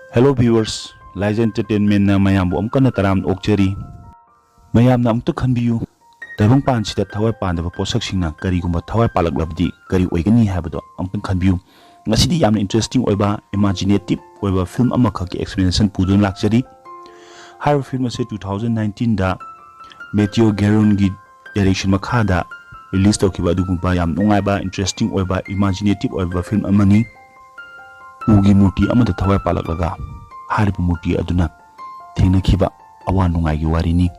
Hello viewers, Liza Entertainment na mayam bu amkan na taram okcheri. Mayam na amta khanbiyu. Taibang pan sida thawai pandaba posak singna kari gumba thawai palak labdi kari oigani habado amkan khanbiyu. Ngasidi yamna interesting oiba imaginative oiba film amakha ki explanation pudun lakjari. Haiba film ase 2019 da Matteo Garrone gi direction makhada release tawkiba adugumba yam nungaiba interesting oiba imaginative oiba film amani. Ugi murti amada thawai palaklaga hariba murti aduna thengnakiba awa nungai gi warini.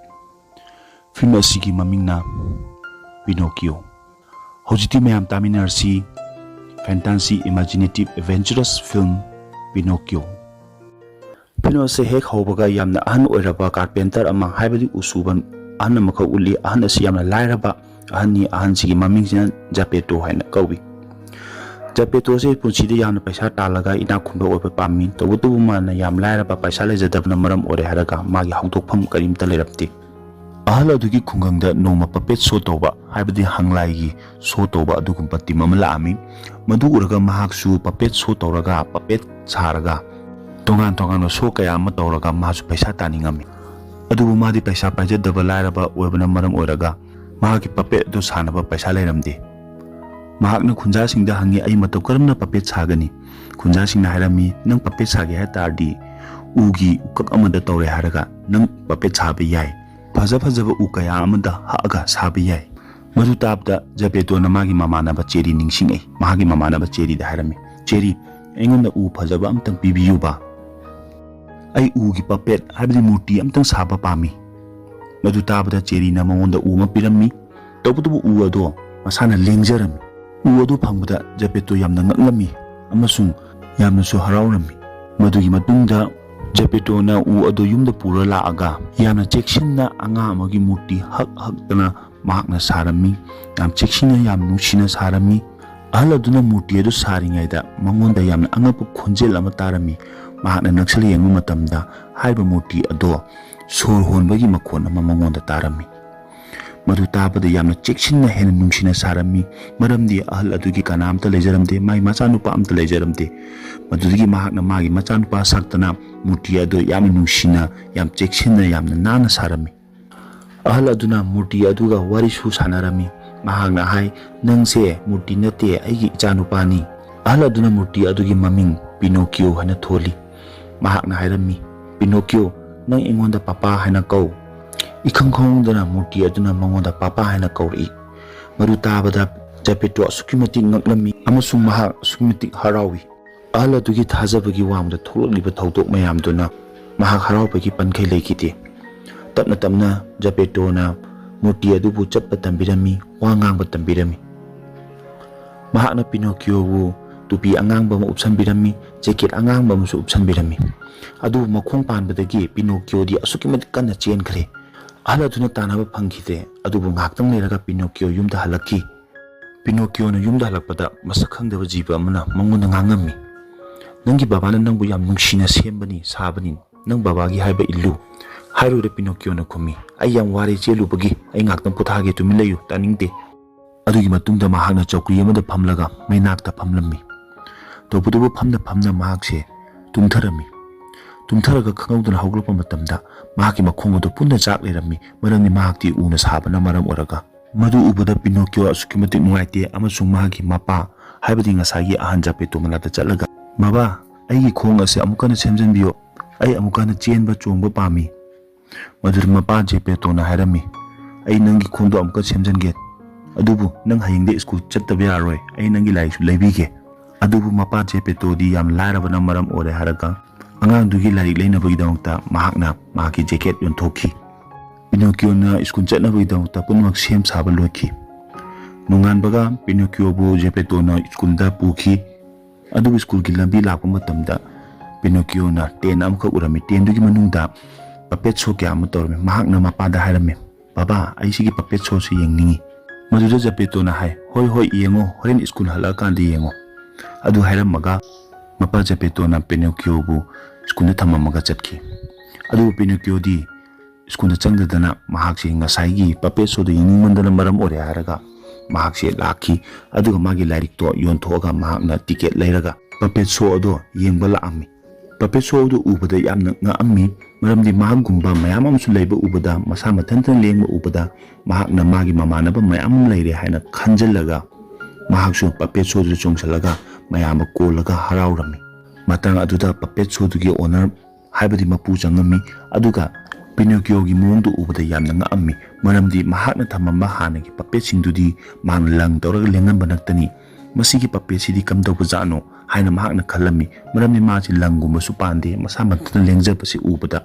Film asigi mamingna Pinocchio. Hojiti mayam taminarsi fantasy imaginative adventurous film Pinocchio. Pinocchio hek hobaga yamna ahan oiraba carpenter ama haibadi usuban ahan makha uli ahan asi yamna lairaba ahan sigi mamingna Geppetto haina kawi. Geppetto se punsida yamna paisa talaga ina khumba oiba pami tawutu mana yam lairaba paisa lejadabna maram ore haraga magi hawdokpham karimta lerapti. Ahal adugi khungangda noma puppet show toba haibadi hanglai gi show toba adugumpa tim ama laami madu uraga mahaksu puppet show toraga puppet charaga tongan show kaya ama toraga mahasu paisa taningami adubu madi paisa paijadaba lairaba oibana maram oraga mahaki puppet do sanaba paisa leiramde. Mahakna khunja singda hangi ai matau karamna puppet sagani khunja singna hairami nang puppet sage ha tardi ugi ukak amada tore haraga nang puppet sabe yai fajaba u kaya amada haaga sabe yai madu tabda Geppetto na magi mamanaba cheri ningsingai mahagi mamanaba cheri da harami cheri engonda u fajaba amtang pibiyu ba ai ugi puppet habdi murti amtang saba pami madu tabda cheri na mangonda u ma pirammi tawbutu u ado masana lengjarami u ado phangbuda Geppetto yamna ngaklami amasung yamna su harawrami madugi matungda Geppetto na u ado yumda pura laaga yamna cheksinna anga amagi murti hak mahakna sarami yam cheksinna yam nushina sarami ahal aduna murti adu saringaida mangonda yamna angapu khonjel ama tarami mahakna naksal yengu matamda haiba murti ado sor honbagi makhon ama mangonda tarami madu tabada yamna cheksinna hena nungsina sarami maramdi ahal adugi kanamta lejaramde mai machanupa amta lejaramde madugi mahakna magi machanupa saktana murti ado yamna nungsina yam cheksinna yamna nana sarami ahal aduna murti aduga warisu sanarami mahakna hai nangse murti nate aigi ichanupani ahal aduna murti adugi maming Pinocchio hana tholi mahakna hairami Pinocchio nang ingonda papa hana kau ikhangkhongdana murti aduna mangonda papa haina kauri maru tabada Geppetto asukimati ngaklami amasung mahak asukimati harawi ahal adugi thajabagi wamda tholiba thaudok mayamduna mahak harawbagi pankhai leikite tapna Geppetto na murti adubu chappa tambirami wangangba tambirami mahakna Pinocchio bu tupi angangba ma upsanbirami jacket angangba musu upsanbirami adu makhong panbadagi Pinocchio di asukimati kanna chenkhre ahal aduna tanaba phangkhide adubu ngaktang leraga Pinocchio yumda halakki Pinocchio na yumda halakpada masak khangdaba jiba amana mangona ngangami nangi babana nangbu yam nungsina sembani sabani nang babagi haiba illu hairude Pinocchio na khumi ai yam ware chelubagi ai ngaktang puthage tumilayu taningde adugi matungda mahakna chawkri amada phamlaga mainakta phamlammi tobudubu phamna mahakse tumtharami tumtharaga khangawduna hawglapa matamda mahaki makhong adu punna chak lerami marangni mahakti una sabana maram oraga madu ubada Pinocchio asukimati nungaite amasung mahaki mapa haibadi ngasagi ahan Geppetto manata chalaga maba aigi khong ase amukana semjanbiyo ai amukana chenba chongba pami madur mapa Geppetto na hairami ai nangi khongdo amuka semjange adubu nang hayingde school chattabe yaroi ai nangi laisu leibige adubu mapa Geppetto di yam lairabana maram ore haraga angang dugi larik leinabagi dawangta mahakna mahaki jacket yonthoki Pinocchio na school chatnabagi dawangta punmak sem saba loiki nunganbaga Pinocchio bu Geppetto na school da puki adubu school gi lambi lakpa matamda Pinocchio na ten amkha urami ten dugi manungda puppet show kya ama tormi mahakna mapada hairami baba ai sigi puppet show se yengningi maduda Geppetto na hai hoi yengo horen school halakandi yengo adu hairamaga mapa Geppetto na Pinocchio bu skunda thamamaga chatki adu Pinocchio di skunda changdadana mahakse ngasaigi puppet show do yingmandana maram ore haraga mahakse lakhi aduga magi lairik to yonthoga mahakna ticket leiraga puppet show ado yengba laami puppet show du ubada yamna nga'ammi maramdi mahagumba mayam amsu leiba ubada masa mathantan lengba ubada mahakna magi mamanaba mayam leire haina khanjallaga mahaksu puppet show du chungchalaga mayam kolaga haraurami matang aduda puppet show du gi owner haibadi mapu changami aduga Pinocchio gi mongdu ubada yamna nga'ammi maramdi mahakna thamamba hana gi puppet singdudi mang lang tawraga lengan banaktani masigi puppet sidi kamdawba jano haina mahakna khalami maramni machi langumba su pande masa matana lengjaba si ubada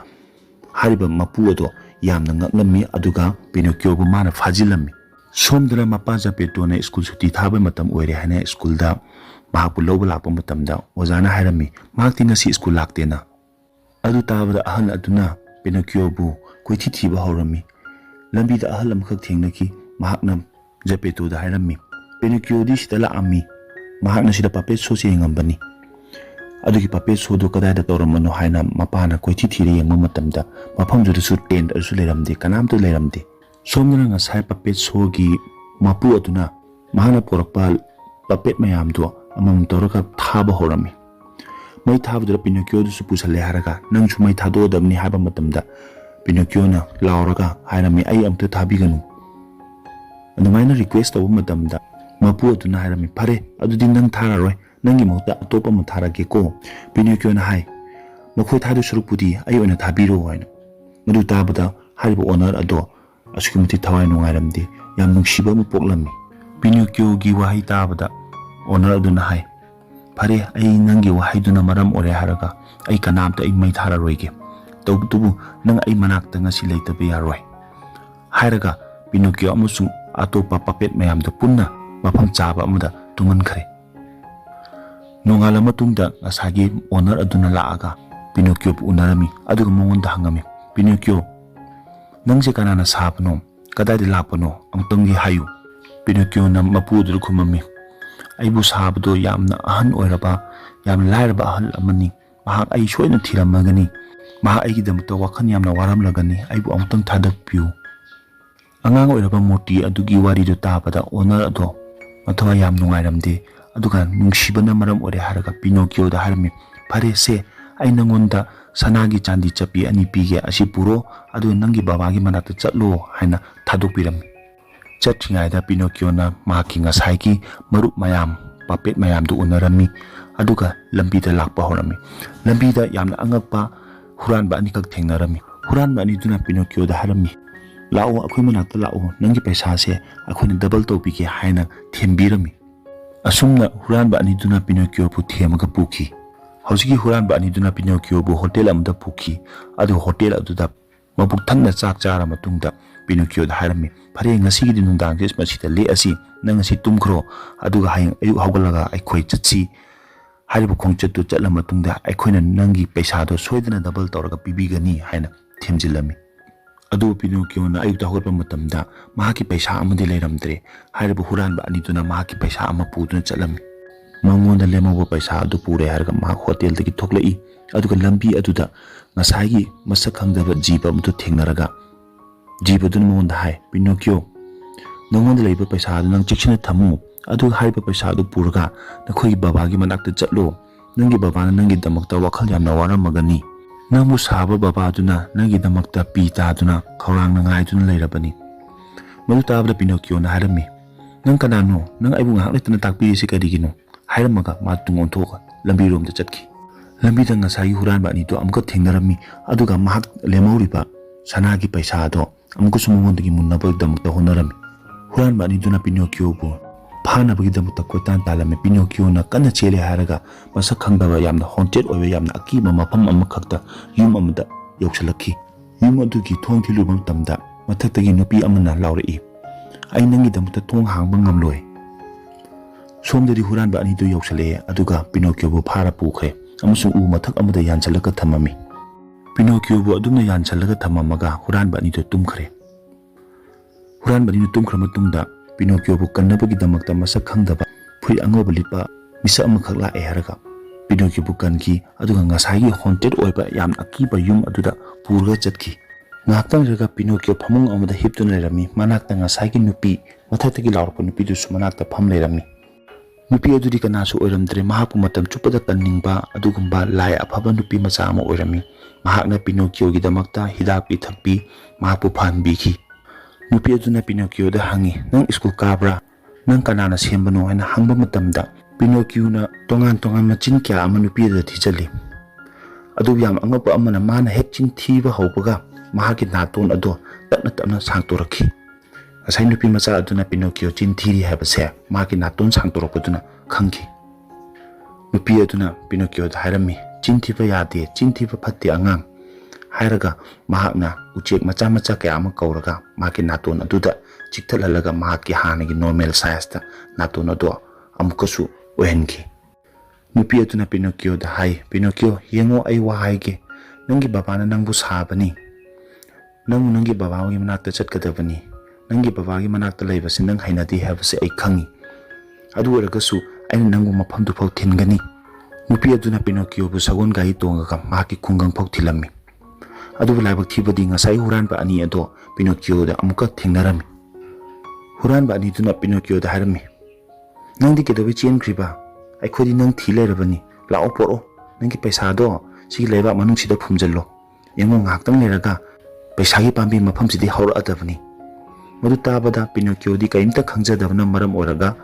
hariba mapu ado yamna ngaknami aduga Pinocchio bu mana fajilami somdana mapa Geppetto na school suti thaba matam oire haina school da mahakpu lawba lakpa matamda ozana hairami mahakti ngasi school laktena adu tabada ahal aduna Pinocchio bu koithi thiba hawrami lambi da ahal amkhak thengnaki mahakna Geppetto da hairami Pinocchio di sida la'ammi mahakna sida puppet show si yengambani adugi puppet show do kadai da tawramano haina mapana koithi thire yengma matamda mafam juda su tent arsu leramde kanamtu leramde somdana ngasai puppet show gi mapu aduna mahana porakpa puppet mayam do amam tawraka thaba horami mai thabudra Pinocchio du su pusale haraga nangchu mai thado dabni haba matamda Pinocchio na lauraga haina mi ai amtu thabiganu adumaina request tawu matamda mapu aduna hairami phare adudi nang thararoi nangi mohta atopa ma tharage ko Pinocchio na hai makhoi thadu surupudi ai oina thabiro haina madu tabada haribo honor ado asukumuti thawai nungairamdi yam nungsiba mu poklami Pinocchio gi wahi tabada honor aduna hai phare ai nangi wahi duna maram ore haraga ai kanamta ai mai thararoige tawtubu nang ai manakta ngasi leitabe yaroi hairaga Pinocchio amusung atopa puppet mayam do punna mafam chaba amuda tungan khare nongala matungda asagi honor aduna laaga Pinocchio pu unarami aduga mongonda hangami Pinocchio nangse kanana sabno kadai lapano amtanggi hayu Pinocchio na mapudur khumami aibu sabdo yamna ahan oiraba yam lairaba ahal amani mahak ai soina thiramagani maha aigi damta wakhan yamna waram lagani aibu amtang thadak piu angang oiraba moti adugi wari do tabada honor ado mathawa yam nungairamde aduga nungsibana maram ore haraga Pinocchio da harmi phare se ai nangonda sanagi chandi chapi ani pige asi puro adu nangi babagi manata chatlo haina thadokpirami chatringai da Pinocchio na maki ngasai ki marup mayam puppet mayam du unarami aduga lambi da lakpa horami lambi da yamna angakpa huran ba ani kak thengnarami huran ba ani duna Pinocchio da harami lao akhoi manakta lao nangi paisa se akhoi double to pike haina thembirami asumna huran ba ani duna Pinocchio pu themaga puki hausi huran ba ani duna Pinocchio bu hotel amda puki adu hotel aduda mabuk thanna chak chara matungda Pinocchio da harami phare ngasi gi nungdang jes masita le asi nang asi tumkhro aduga hayang ayu hawgalaga aikhoi chatsi haribu khongchat tu chatla matungda aikhoina nangi paisa do soidana double tawraga pibigani haina themjilami adu Pinocchio na ayuk hawgpa matamda mahaki paisa amade leiramdre haribu huran ba ani duna mahaki paisa ama puduna chalami mangonda lemo paisa adu pure harga ma hotel dagi thoklai aduga lambi aduda ngasai masak khangdaba jiba mutu thengnaraga jiba dun monda hai Pinocchio nangonda leiba paisa adu nang chikchina thamu adu haiba paisa adu purga nakhoi babagi manakta chatlo nangi babana nangi damakta wakhal yamna waramagani namu saba baba aduna nangi damakta pita aduna khawrang nangai dun leirabani madu tabda Pinocchio na harami nang kanano nang aibu ngak letna takpi si kadigino hairamaga matung onthoga lambi rom da chatki lambi da ngasai huran ba ni to amka thengnarami aduga mahak lemoriba sanagi paisa do amku sumongondagi munnaba damakta honarami huran ba ni duna Pinocchio bu phana bagi damakta kotan talame Pinocchio na kana chele haraga masak khangdaba yamna haunted oibe yamna akiba mafam amakhakta yum amada yoksalakhi yum adugi thong thilubam tamda mathaktagi nupi amana lauri ai nangi damakta thong hangba ngamloi somdadi huran ba ani do yoksale aduga Pinocchio bu phara pukhre amusu u mathak amada yanchalaka thamami Pinocchio bu adumna yanchalaka thamamaga huran ba ani do tumkhre huran ba ani tumkhra matungda Pinocchio bu kannabagi damakta masak khangdaba phui angoba litpa misa amakhak la haraga Pinocchio bu kanki aduga ngasai haunted oiba yam akiba yum aduda purga chatki ngaktang raga Pinocchio phamung amada hiptun lerami manakta ngasai ki nupi mathaktagi laurpa nupi du sumanakta pham lerami Nupi adudi kanasu oiramdre mahakpu matam chuppada kanningba adugumba lai afaba nupi macha ama oirami. Mahakna Pinocchio gi damakta hidak pi thakpi mahakpu phanbikhi. Nupi aduna Pinocchio da hangi nang school kabra nang kanana sembano haina hangba matamda Pinocchio na tongan machin kya ama nupi da thijali. Adu yam angapa amana mana hek chin thiba haupaga mahaki naton ado tapna sangtorakhi. Asai nupi macha aduna Pinocchio chin thiri habase mahaki naton sangtorakpaduna khangki. Nupi aduna Pinocchio da hairami chin thiba yade chin thiba phatte angang hairaga mahakna uchek macha kaya ama kauraga mahaki naton aduda chikthalalaga mahaki hanagi normal size ta naton ado amukasu ohenki. Nupi aduna Pinocchio da hai Pinocchio yengo ai wa haige nangi babana nangbu sabani nangi baba gi manakta chatkadabani nangi baba gi manakta leibasi nang hainadi habase ai khangi adu oragasu aina nangbu mafam du phau thingani. Nupi aduna Pinocchio bu sagon gai tongaga mahaki khungang phau thilami adu laibak thibadi ngasai huranba ani ado Pinocchio da amuka thingnarami. Huranba ani duna Pinocchio da harami nangdi kedabi chenkriba akhodi nang thilerabani lao poro nangi paisa do si leba manung sida phumjallo yengo ngaktang leraga paisa gi pambi mafam sidi haura adabani. Madu tabada Pinocchio di kaimta khangjadabna maram oraga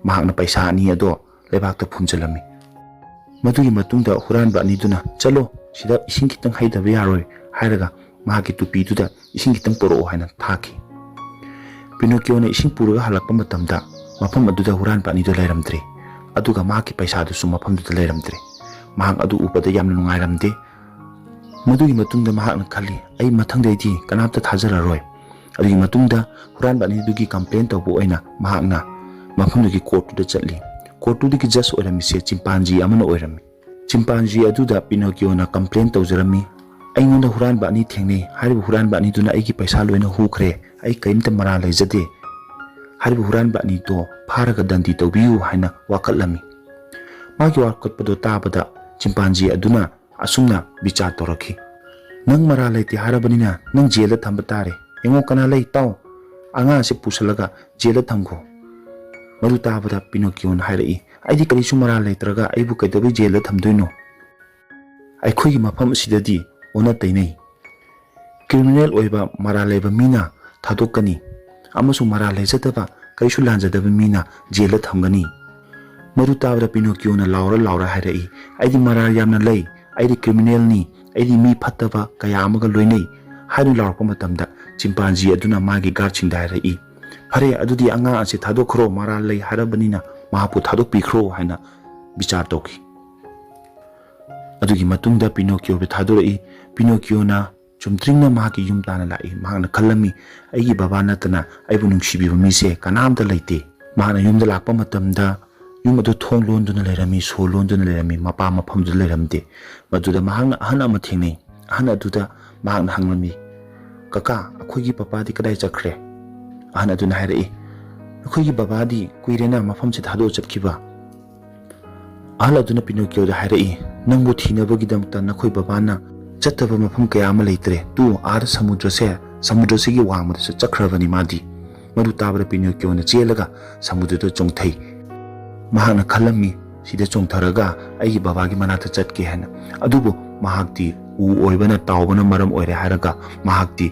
mahakna paisa ani ado lebak ta phumjalami. Madugi matungda huranba ani duna chalo sida ising kitang haidaba yaroi hairaga mahaki tupi duda ising kitang poro haina thaki. Pinocchio na ising puraga halakpa matamda mafam aduda huranba ani do lairamdre aduga mahaki paisa du sum mafam duda lairamdre mahak adu upada yamna nungairamde. Madugi matungda mahakna khali ai mathangdaidi kanapta thajararoi adugi matungda huranba ani dugi complain tawbu oina mahakna mafam dugi court da chatli. Court dugi just oirami se chimpanzee amana oirami. Chimpanzee aduda Pinocchio na complain tawjarami aingonda huranba ani thengne haribu huranba ani duna aigi paisa loina hukhre ai kaimta mara leijade haribu huranba ani to pharaga dandi tawbiu haina wakatlami. Magi wakatpado tabada chimpanzee aduna asumna bichar torakhi nang mara leiti harabanina nang jela thamba tare yengo kana lei taw anga se pusalaga jela thamgo. Madu tabada Pinocchio na hairai aidi karisu mara leitraga aibu kaidabi jela thamdoino aikhoi gi mafam sidadi ona tainei criminal oiba mara leiba mina thadokani amasu mara leijataba kaisu lanjadaba mina jela thamgani. Madu tabada Pinocchio na laura hairai aidi mara yamna lei aidi criminal ni aidi mi phattaba kaya amaga loinei hairu laurpa matamda chimpanzee aduna magi garching hairai hare adudi anga ase thadokro mara lei harabanina mahapu thadok pikro haina bichar toki. Adugi matungda Pinocchio be thadorei Pinocchio na chumtringna mahaki yumtana lai mahana khalami aigi baba natana aibu nungsibiba mise kanamta leite mahana yumda lakpa matamda yum adu thong londuna lerami so londuna lerami mapa maphamdu leramde maduda mahangna ahana ama thingnei ahana aduda mahangna hanglami kaka akhoigi papa di kadai chakre ahana aduna hairai akhoigi baba di kuirena mafam se thado chatkiba. Ahla aduna Pinocchio da hairai nangbu thinabagi damta nakhoi baba na chattaba mafam kaya ama leitre tu ar samudra se gi wangmada se chakhrabani madi. Madu tabada Pinocchio na chelaga samudra da chongthai mahakna khalami sida chongtharaga aigi baba gi manata chatke haina adubu mahakti u oibana tawbana maram oire haraga mahakti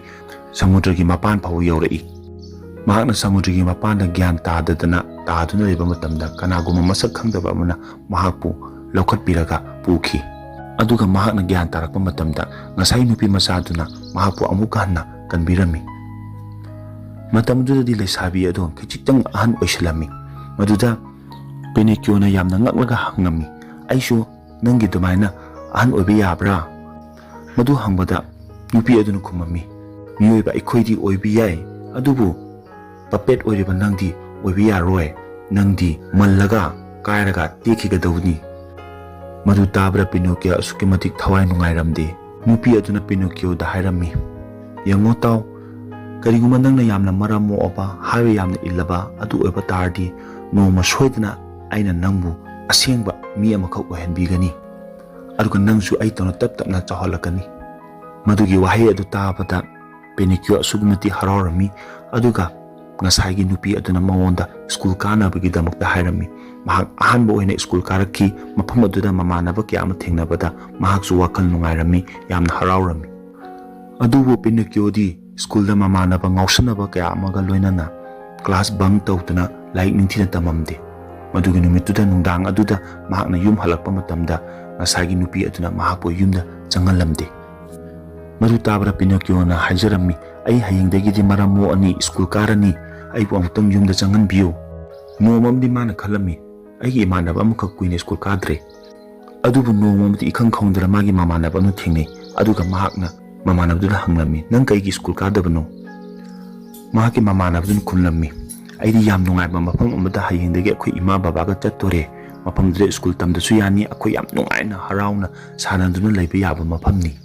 samudra gi mapan phau yaurai. Mahakna samudra gi mapan da gyan tadadana leba matamda kanaguma masak khangdaba amana mahakpu laukhatpiraga pukhi aduga mahakna gyan tarakpa matamda ngasai nupi masaduna mahakpu amuka hanna kanbirami. Matamdudadi leisabi ado khichitang ahan oisalami maduda Pinocchio na yamna ngaklaga hangami aishu nangi dumaina ahan oibi yabra. Madu hangbada nupi aduna khumami miyoiba ikhoidi oibi yai adubu papet oiriba nangdi oibi yaroi nangdi mallaga kairaga tekhigadawni. Madu tabra Pinocchio asuki matik thawai nungairamde nupi aduna Pinocchio da hairami yango taw kariguma nangna yamna maramo oba hawe yamna illaba adu oiba tardi noma soidana aina nangbu asengba mi amakak ohenbigani aduga nangsu ai tawna tapna chaholakani. Madugi wahai adu tabada Pinocchio asugmati hararami aduga ngasai gi nupi aduna mamonda school kana bagi damakta hairami mahak ahanba oina school karakki mafam aduda mamanaba kya ama thengnabada mahaksu wakal nungairami yamna haraurami adubu Pinocchio di school da mamanaba ngausanaba kya amaga loinana class bunk tawtuna laik ningthina tamamde madugi numituda nungdang aduda mahakna yum halakpa matamda ngasagi nupi aduna mahakpo yumda changalamde madu tabra Pinocchio na hajarami ai hayingdagi di maramo ani school karani ai bu amtang yumda changanbiyo nomamdi mana khalami ai imanaba amukha kuine school kadre adubu nomamdi ikhang khongdra magi mamanaba nu thingne aduga mahakna mamanabduna hanglami nang kaigi school kadabano mahaki mamanabdun kunlami aidi yam nungai ba mafam amada hayingdagi akhoi ima baba ga chattore mafam dre school tamdasu yani akhoi yam nungai na harauna sananduna leiba yaba mafamni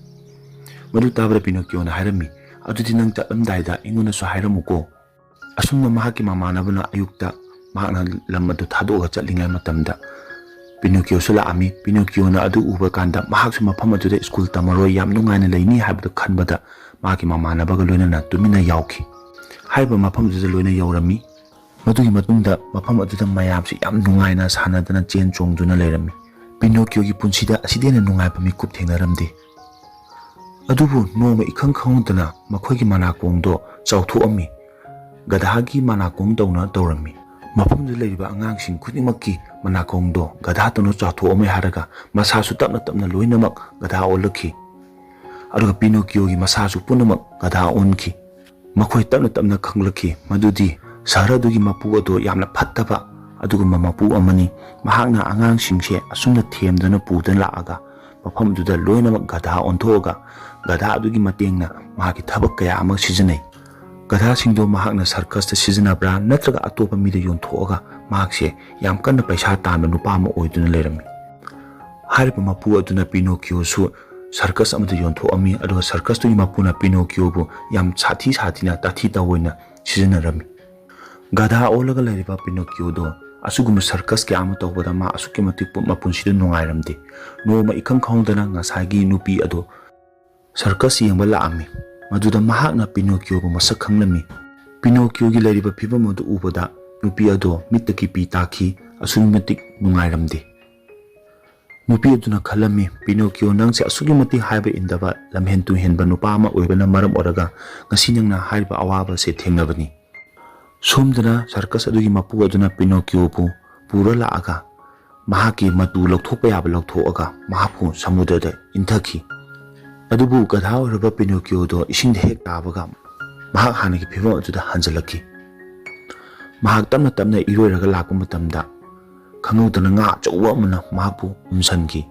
madu tabra Pinocchio na hairami adudi nang chalamdaida inguna su hairamuko asumna mahaki mamanabuna ayukta mahakna lamadu thadoga chatlingai matamda Pinocchio sula ami Pinocchio na adu uba kanda mahaksu mafam aduda school tamaro yam nungai na leini habda khanbada mahaki mamanabaga loinana tumina yauki haiba mafam aduda loina yaurami madugi matungda mafam aduda mayamsi yam nungai na sanadana chen chongduna leirami Pinocchio gi punsida asidena nungai pa mikup thengnaramde adubu noma ikhang khangdana makhoigi manakongdo chawthoami gadahagi manakong dawna dawrami mafamda leiba angangsing khudingmakki manakongdo gadha tono chawthoami haraga masasu tapna tapna loinamak gadha olakhi aduga Pinocchio gi masasu punamak gadha onki makhoi tapna tapna khanglakhi madudi saharadugi mapu ado yamna phattaba aduga mamapu amani mahakna angangsingse asumna themdana pudana laaga mafamduda loinamak gadha onthoga gadha adugi matengna mahaki thabak kaya ama sijanai gadha singdo mahakna circus ta sijanabra natraga atopa mida yonthoga mahakse yam kanna paisa tanba nupa ama oiduna leirami hariba mapu aduna Pinocchio su circus amada yonthoami aduga circus tu mapuna Pinocchio bu yam sathi sathina tathi tawoina sijanarami gadha olaga leiriba Pinocchio do asuguma circus kya ama tawbada ma asuki matik mapunsida nungairamde noma ikhang khongdana ngasagi nupi ado circus yengba laami maduda mahakna Pinocchio bu masak khanglami Pinocchio gi leiriba phibam adu ubada nupi ado mittaki pi takhi asumi matik nungairamde nupi aduna khalami Pinocchio nangse asugi matik haiba indaba lamhen tu henba nupa ama oibana maram oraga ngasi nangna haiba awaba se thengnabani somdana circus adugi mapu aduna Pinocchio bu pura laaga mahaki matu lokthokpa yaba lokthoaga mahapu samudada inthaki adubu gadha oraba Pinocchio do ising hek tabaga mahak hanagi phibam aduda hanjalaki mahak tamna tamna iroiraga lakpa matamda khangudana nga chawwa amana mahapu umsanki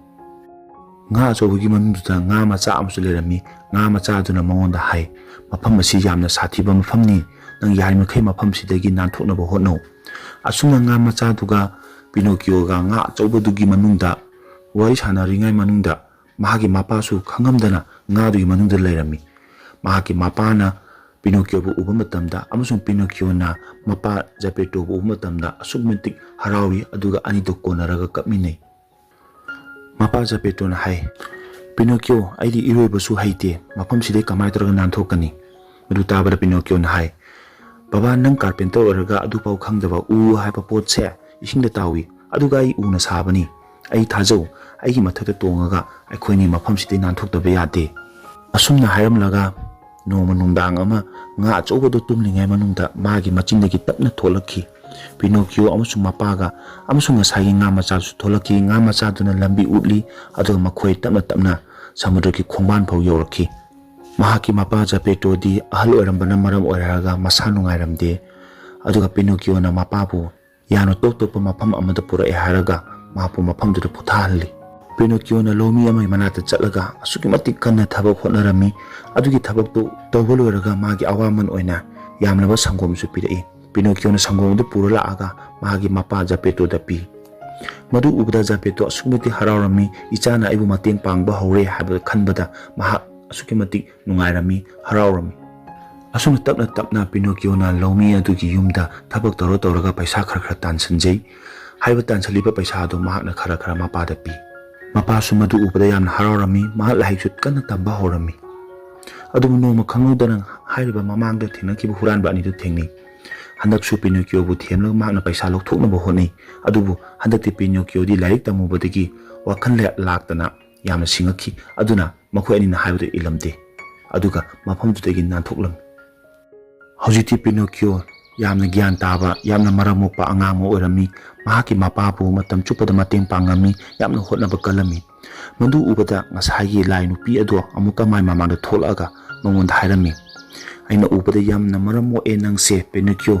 nga chawgi manungda nga macha amsu lerami nga macha aduna mangonda hai mafam asi yamna sathiba mafamni nang yai makhai mafam sidagi nanthoknaba hotno asumna nga macha duga Pinocchio ga nga chawbadugi manungda wari sanaringai manungda mahagi mapasu khangamdana nga dugi manungda leirami mahagi mapana Pinocchio bu uba matamda amasung Pinocchio na mapa Geppetto bu uba matamda asugmentik harawi aduga anito konaraga kapminai mapa Geppetto na hai Pinocchio aidi iroibasu haite mafam sidai kamai taraga nanthokani madu tabara Pinocchio na hai baba nang carpenter oraga adu pau khangdaba u haipa potse isingda tawi aduga ai una sabani ai thajau ai mathata tongaga aikhoini mafam sidai nanthokdaba yade asumna hairamlaga noma nungdang ama nga achobado tumlingai manungda magi machindagi tapna tholakhi Pinocchio amasung mapaga amasung ngasagi nga macha su tholakhi nga macha duna lambi utli aduga makhoi tapna tapna samudraki khongban phau yorakhi mahaki mapa Geppetto di ahal oirambana maram oiraga masa nungairamde aduga Pinocchio na mapabu yano toktopa mafam amada pura haraga mapu mafamduda puthalli Pinocchio na lomi amai manata chatlaga asuki matik kanna thabak hotnarami adugi thabak tu tawbal oiraga magi awaman oina yamlaba sangom su pirai Pinocchio na sangom du pura laaga magi mapa Geppetto da pi madu ubda Geppetto asukmati harawrami ichana aibu mateng pangba hore haba khanbada maha asuki matik nungairami harawrami asumna tapna tapna Pinocchio na lomi adugi yumda thabak tawro tawraga paisa khara tansanjai haiba tansaliba paisa adu mahakna khara mapa da pi mapa sumadu ubada yamna harawrami mahak lahiksut kanna tamba horami adumu noma khangudana haiba mamangda thenaki bu huran ba ani du thengni Handaksu Pinocchio themlaga mahakna paisa lawthoknaba hotnai adubu handakti Pinocchio di lairik tamubadagi wakhal laktana yamna singakhi aduna makhoi anina haibadu ilamde aduga mafamdudagi nanthoklam hojiti Pinocchio yamna gyan taba yamna maramokpa angama oirami mahaki mapabu matam chupada mateng pangami yamna hotnaba kalami mandu ubada ngasai lai nupi ado amuka mai mamangda tholaga mangonda hairami aina ubada yamna maramo e nangse Pinocchio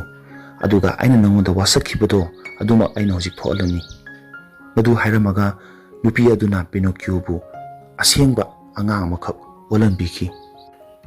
aduga aina nangonda wasakhibado aduma aina hojik tholani madu hairamaga nupi aduna Pinocchio bu asengba angang amakha walanbiki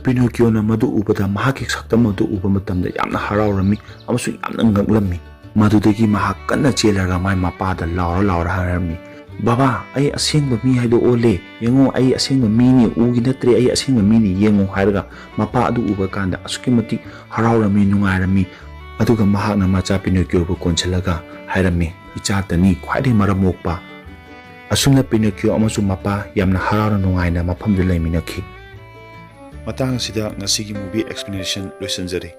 Pinocchio na madu ubada mahaki saktam madu uba matamda yamna harawrami amasu yamna ngaklammi madudagi mahak kanna chelaga mai mapada laura harami Baba ay asengba mi haido ole yengo ay asengba mi ni ugi natre ay asengba mi ni yengo hairaga mapa adu uba kanda asuki mati harawrami nungairami aduga mahak na macha Pinocchio bu konchalaga hairami ichatani khwaidai maramokpa asumna Pinocchio amasu mapa yamna harawra nungaina mafamda laiminakhi matang sida ngasigi movie explanation loisanjari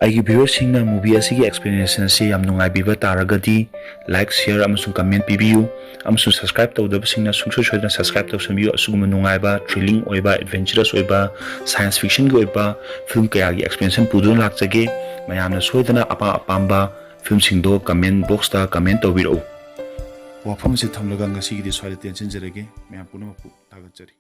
aigi viewers singna movie asigi explanation se yam nungai biba taragadi like share amasung comment pibiu amasung subscribe tawdaba singna sungso soidna subscribe tawsambiu asuguma nungaiba thrilling oiba adventurous oiba science fiction gi oiba film kaya gi explanation pudun lakjage mayamna soidna apamba film singdo comment box ta comment tawbiro wafam se thamlaga ngasigi di soile tension jarage mayam punama pu tagatjari